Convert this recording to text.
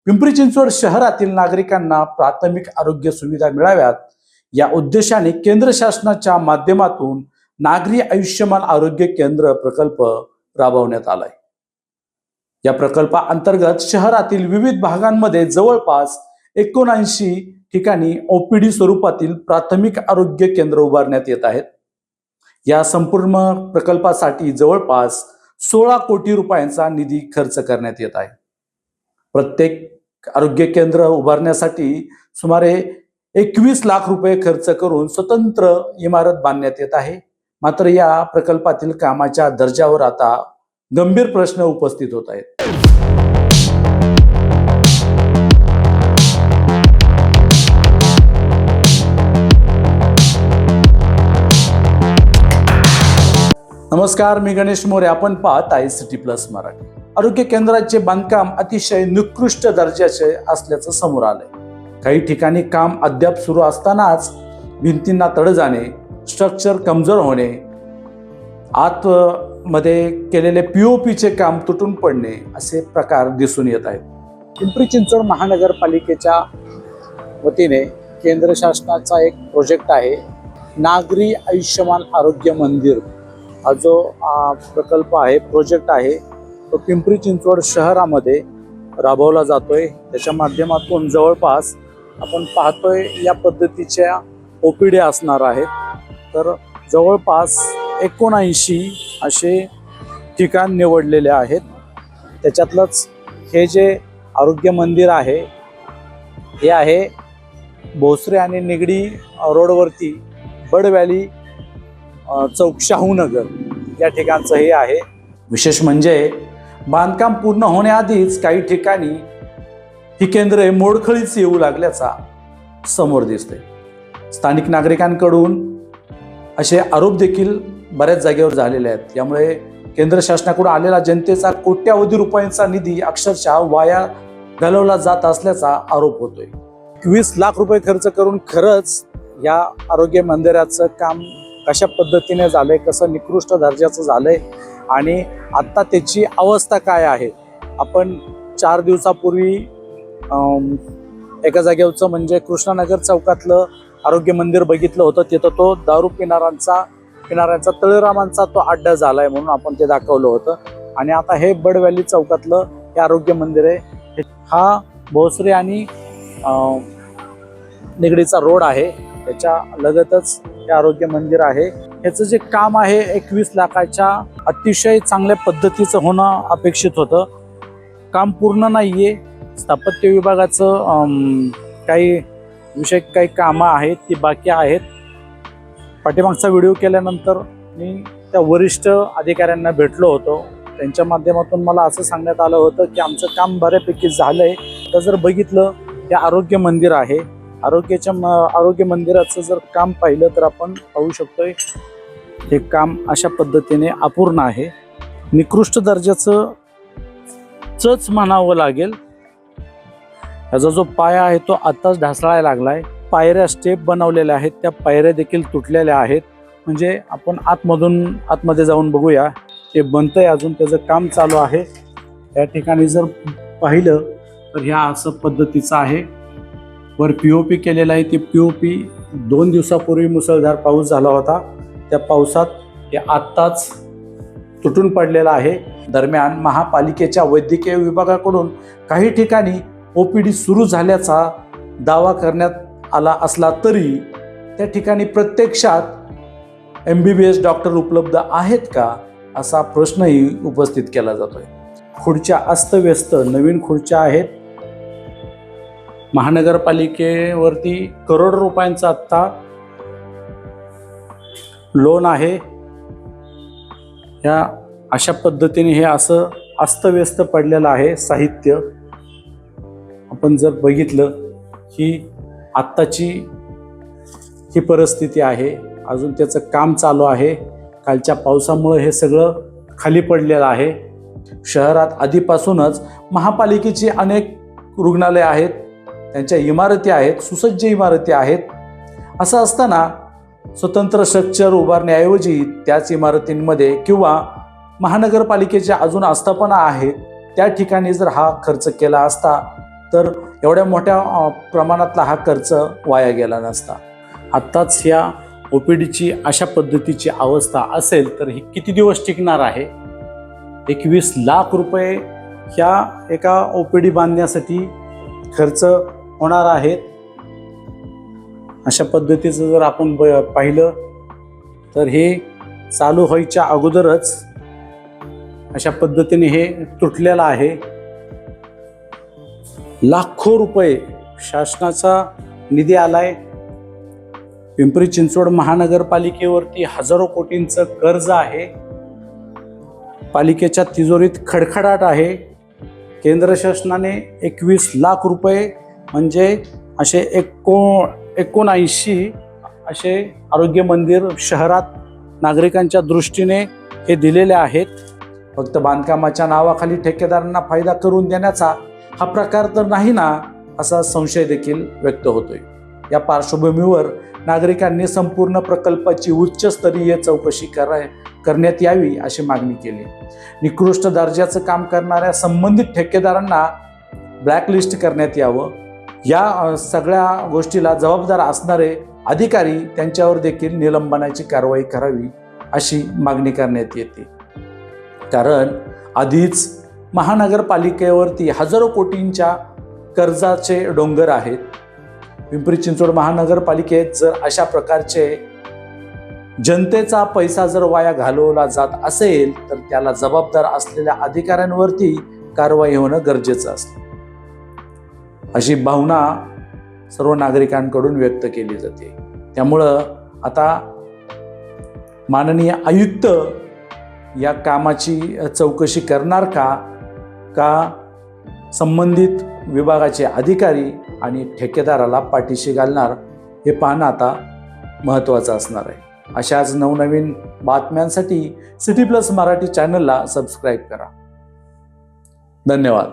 पिंपरी चिंचवड शहरातील नागरिकांना प्राथमिक आरोग्य सुविधा मिळाव्यात या उद्देशाने केंद्र शासनाच्या माध्यमातून नागरी आयुष्यमान आरोग्य केंद्र प्रकल्प राबवण्यात आलाय। या प्रकल्पाअंतर्गत शहरातील विविध भागांमध्ये जवळपास 79 ठिकाणी ओपीडी स्वरूपातील प्राथमिक आरोग्य केंद्र उभारण्यात येत आहेत। या संपूर्ण प्रकल्पासाठी जवळपास 16 कोटी रुपयांचा निधी खर्च करण्यात येत आहे। प्रत्येक आरोग्य केंद्र उभारण्यासाठी सुमारे 21 लाख रुपये खर्च करून स्वतंत्र इमारत बांधण्यात येत आहे। मात्र या प्रकल्पातील कामाच्या दर्जावर आता गंभीर प्रश्न उपस्थित होत आहेत। नमस्कार, मी गणेश मोरे, आपण पाहत आहे सिटी प्लस मराठी। आरोग्य केंद्राचे बांधकाम अतिशय निकृष्ट दर्जाचे असल्याचं समोर आलंय। काही ठिकाणी काम अद्याप सुरू असतानाच भिंतींना तड जाणे, स्ट्रक्चर कमजोर होणे, आत मध्ये केलेले पीओपीचे काम तुटून पडणे असे प्रकार दिसून येत आहेत। पिंपरी चिंचवड महानगरपालिकेच्या वतीने केंद्र शासनाचा एक प्रोजेक्ट आहे, नागरी आयुष्यमान आरोग्य मंदिर। हा जो प्रकल्प आहे, प्रोजेक्ट आहे, तो पिंपरी चिंचवड शहरामध्ये राबवला जातोय। त्याच्या माध्यमातून जवळपास आपण पाहतोय या पद्धतीच्या ओपीडी असणार आहेत। तर जवळपास 79 असे ठिकाण निवडलेले आहेत। त्याच्यातलंच हे जे आरोग्य मंदिर आहे हे आहे भोसरे आणि निगडी रोडवरती बड व्हॅली चौक शाहूनगर या ठिकाणचं हे आहे। विशेष म्हणजे बांधकाम पूर्ण होण्याआधीच काही ठिकाणी ही केंद्रे मोडखळीच येऊ लागल्याचा समोर दिसते। स्थानिक नागरिकांकडून असे आरोप देखील बऱ्याच जागेवर झालेले आहेत। यामुळे केंद्र शासनाकडून आलेला जनतेचा कोट्यावधी रुपयांचा निधी अक्षरशः वाया घालवला जात असल्याचा आरोप होतोय। 20 लाख रुपये खर्च करून खरंच या आरोग्य मंदिराचं काम कशा पद्धतीने झालंय, कसं निकृष्ट दर्जाचं झालंय आणि आता त्याची अवस्था काय आहे। आपण 4 दिवसापूर्वी एका जागेवरचं म्हणजे कृष्णानगर चौकातलं आरोग्य मंदिर बघितलं होतं। तिथं तो दारू पिणाऱ्यांचा तळरामांचा तो अड्डा झालाय म्हणून आपण ते दाखवलं होतं। आणि आता हे बड व्हॅली चौकातलं हे आरोग्य मंदिर आहे। हा भोसरे आणि निगडीचा रोड आहे, त्याच्या लगतच हे आरोग्य मंदिर आहे। ह्याचं जे काम आहे 21 लाखाच्या अतिशय चांगल्या पद्धतीचं होणं अपेक्षित होतं। काम पूर्ण नाहीये। स्थापत्य विभागाचं काही कामं आहेत ती बाकी आहेत। पाठीमागचा व्हिडिओ केल्यानंतर मी त्या वरिष्ठ अधिकाऱ्यांना भेटलो होतो। त्यांच्या माध्यमातून मला असं सांगण्यात आलं होतं की आमचं काम बऱ्यापैकी झालंय। तर जर बघितलं हे आरोग्य मंदिर आहे, आरोग्य मंदिराचं जर काम पाहिलं तर आपण पाहू शकतोय हे काम अशा पद्धतीने अपूर्ण आहे, निकृष्ट दर्जाचं म्हणावं लागेल। याचा जो पाया आहे तो आताच ढासळायला लागलाय। पायऱ्या स्टेप बनवलेल्या आहेत, त्या पायऱ्या देखील तुटलेल्या आहेत। म्हणजे आपण आतमध्ये जाऊन बघूया, ते बनतंय, अजून त्याचं काम चालू आहे। या ठिकाणी जर पाहिलं तर ह्या असं पद्धतीचं आहे। वर पीओपी केलेलं आहे। ती पीओपी 2 दिवसापूर्वी मुसळधार पाऊस झाला होता, त्या पावसात हे आत्ताच तुटून पडलेलं आहे। दरम्यान महापालिकेच्या वैद्यकीय विभागाकडून काही ठिकाणी ओपीडी सुरू झाल्याचा दावा करण्यात आला असला तरी त्या ठिकाणी प्रत्यक्षात MBBS डॉक्टर उपलब्ध आहेत का असा प्रश्नही उपस्थित केला जातोय। खुर्च्या अस्तव्यस्त, नवीन खुर्च्या आहेत। महानगरपालिकेवरती करोड रुपयांचा आत्ता लोन आहे। या अशा पद्धतीने हे असं अस्तव्यस्त पडलेलं आहे साहित्य। आपण जर बघितलं ही आत्ताची ही परिस्थिती आहे, अजून त्याचं काम चालू आहे। कालच्या पावसामुळे हे सगळं खाली पडलेलं आहे। शहरात आधीपासूनच महापालिकेची अनेक रुग्णालय आहेत, त्यांच्या इमारती आहेत, सुसज्ज इमारती आहेत। असं असताना स्वतंत्र स्ट्रक्चर उभारण्याऐवजी त्याच इमारतींमध्ये किंवा महानगरपालिकेच्या अजून आस्थापना आहेत त्या ठिकाणी जर हा खर्च केला असता तर एवढ्या मोठ्या प्रमाणातला हा खर्च वाया गेला नसता. आत्ताच ह्या OPDची अशा पद्धतीची अवस्था असेल तर ही किती दिवस टिकणार आहे? 21 लाख रुपये ह्या एका OPD बांधण्यासाठी खर्च होणार आहेत. अशा पद्धतीचं जर आपण पाहिलं तर हे चालू व्हायच्या अगोदरच अशा पद्धतीने हे तुटलेलं आहे. लाखो रुपये शासनाचा निधी आलाय. पिंपरी चिंचवड महानगरपालिकेवरती हजारो कोटींचं कर्ज आहे. पालिकेच्या तिजोरीत खडखडाट आहे. केंद्र शासनाने 21 लाख रुपये म्हणजे असे 79 असे आरोग्य मंदिर शहरात नागरिकांच्या दृष्टीने हे दिलेले आहेत. फक्त बांधकामाच्या नावाखाली ठेकेदारांना फायदा करून देण्याचा हा प्रकार तर नाही ना, असा संशय देखील व्यक्त होतोय. या पार्श्वभूमीवर नागरिकांनी संपूर्ण प्रकल्पाची उच्चस्तरीय चौकशी करण्यात यावी अशी मागणी केली. निकृष्ट दर्जाचं काम करणाऱ्या संबंधित ठेकेदारांना ब्लॅकलिस्ट करण्यात यावं. या सगळ्या गोष्टीला जबाबदार असणारे अधिकारी त्यांच्यावर देखील निलंबनाची कारवाई करावी अशी मागणी करण्यात येते. कारण आधीच महानगरपालिकेवरती हजारो कोटींच्या कर्जाचे डोंगर आहेत. पिंपरी चिंचवड महानगरपालिकेत जर अशा प्रकारचे जनतेचा पैसा जर वाया घालवला जात असेल तर त्याला जबाबदार असलेल्या अधिकाऱ्यांवरती कारवाई होणं गरजेचं असतं, अशी भावना सर्व नागरिकांकडून व्यक्त केली जाते. त्यामुळं आता माननीय आयुक्त या कामाची चौकशी करणार का संबंधित विभागाचे अधिकारी आणि ठेकेदाराला पाठीशी घालणार हे पाहणं आता महत्त्वाचं असणार आहे. अशाच नवनवीन बातम्यांसाठी सिटी प्लस मराठी चॅनलला सबस्क्राईब करा. धन्यवाद.